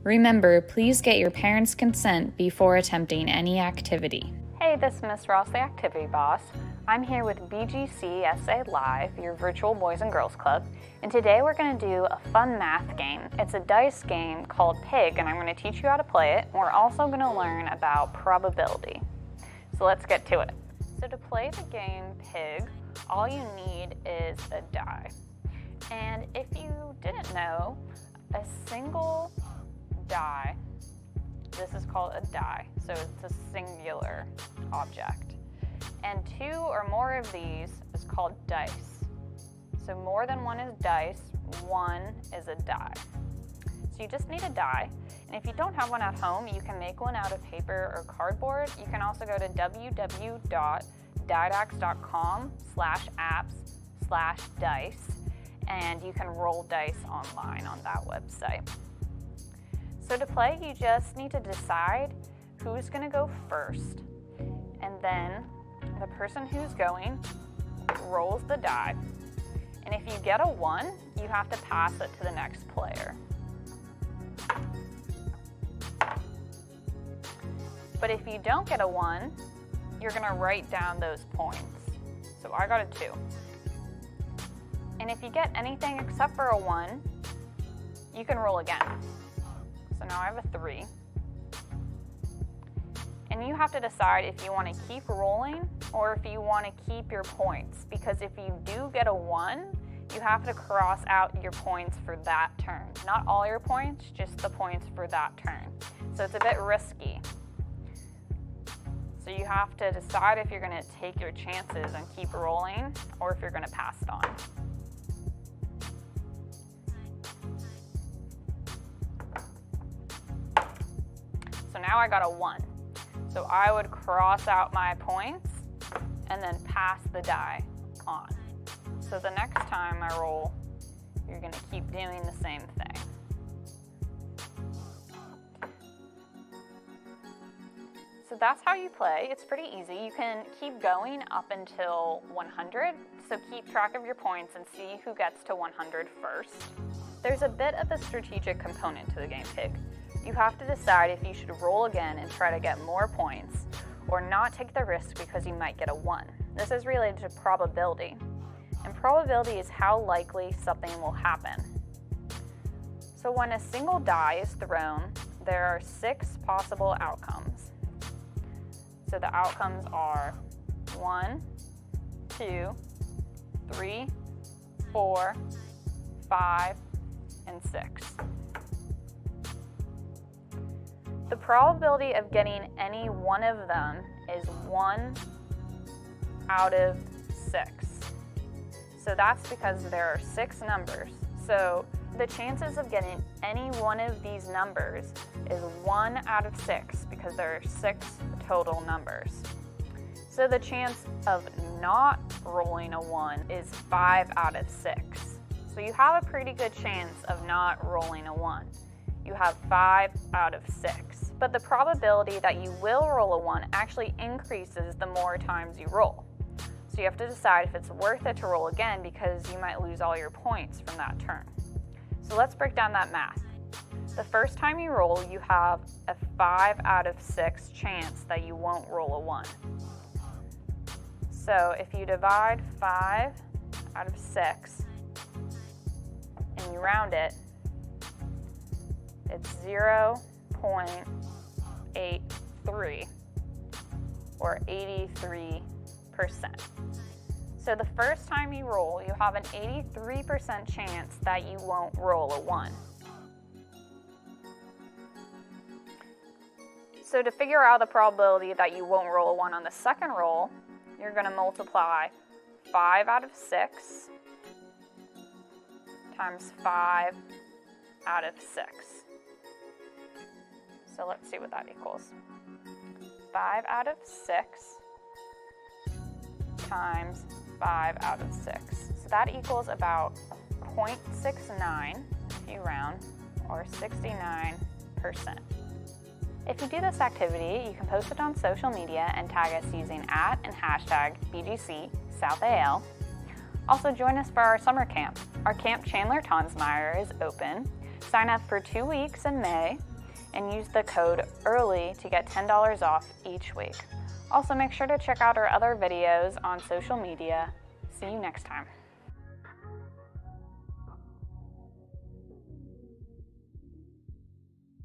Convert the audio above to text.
Remember, please get your parents' consent before attempting any activity. Hey, this is Miss Ross, the Activity Boss. I'm here with BGCSA Live, your virtual Boys and Girls Club, and today we're going to do a fun math game. It's a dice game called Pig, and I'm going to teach you how to play it. We're also going to learn about probability. So let's get to it. So to play the game Pig, all you need is a die. And if you didn't know, a single die, this is called a die, so it's a singular object. And two or more of these is called dice. So more than one is dice, one is a die. So you just need a die. And if you don't have one at home, you can make one out of paper or cardboard. You can also go to www.didax.com/apps/dice, and you can roll dice online on that website. So to play, you just need to decide who's going to go first, and then the person who's going rolls the die, and if you get a 1, you have to pass it to the next player. But if you don't get a 1, you're going to write down those points. So I got a 2. And if you get anything except for a 1, you can roll again. So now I have a 3. And you have to decide if you want to keep rolling or if you want to keep your points, because if you do get a 1, you have to cross out your points for that turn. Not all your points, just the points for that turn. So it's a bit risky. So you have to decide if you're going to take your chances and keep rolling or if you're going to pass it on. So now I got a 1. So I would cross out my points and then pass the die on. So the next time I roll, you're going to keep doing the same thing. So that's how you play. It's pretty easy. You can keep going up until 100. So keep track of your points and see who gets to 100 first. There's a bit of a strategic component to the game Pig. You have to decide if you should roll again and try to get more points, or not take the risk because you might get a 1. This is related to probability. And probability is how likely something will happen. So when a single die is thrown, there are 6 possible outcomes. So the outcomes are 1, 2, 3, 4, 5, and 6. The probability of getting any one of them is 1 out of 6. So that's because there are 6 numbers. So the chances of getting any one of these numbers is 1 out of 6 because there are 6 total numbers. So the chance of not rolling a 1 is 5 out of 6. So you have a pretty good chance of not rolling a 1. You have 5 out of 6. But the probability that you will roll a 1 actually increases the more times you roll. So you have to decide if it's worth it to roll again because you might lose all your points from that turn. So let's break down that math. The first time you roll, you have a 5 out of 6 chance that you won't roll a 1. So if you divide 5 out of 6 and you round it, it's 0.83 or 83%. So the first time you roll, you have an 83% chance that you won't roll a 1. So to figure out the probability that you won't roll a 1 on the second roll, you're going to multiply 5 out of 6 times 5 out of 6. So let's see what that equals. 5 out of 6 times 5 out of 6. So that equals about 0.69 if you round, or 69%. If you do this activity, you can post it on social media and tag us using @ and hashtag BGCSouthAL. Also join us for our summer camp. Our Camp Chandler Tonsmeyer is open. Sign up for 2 weeks in May and use the code EARLY to get $10 off each week. Also, make sure to check out our other videos on social media. See you next time.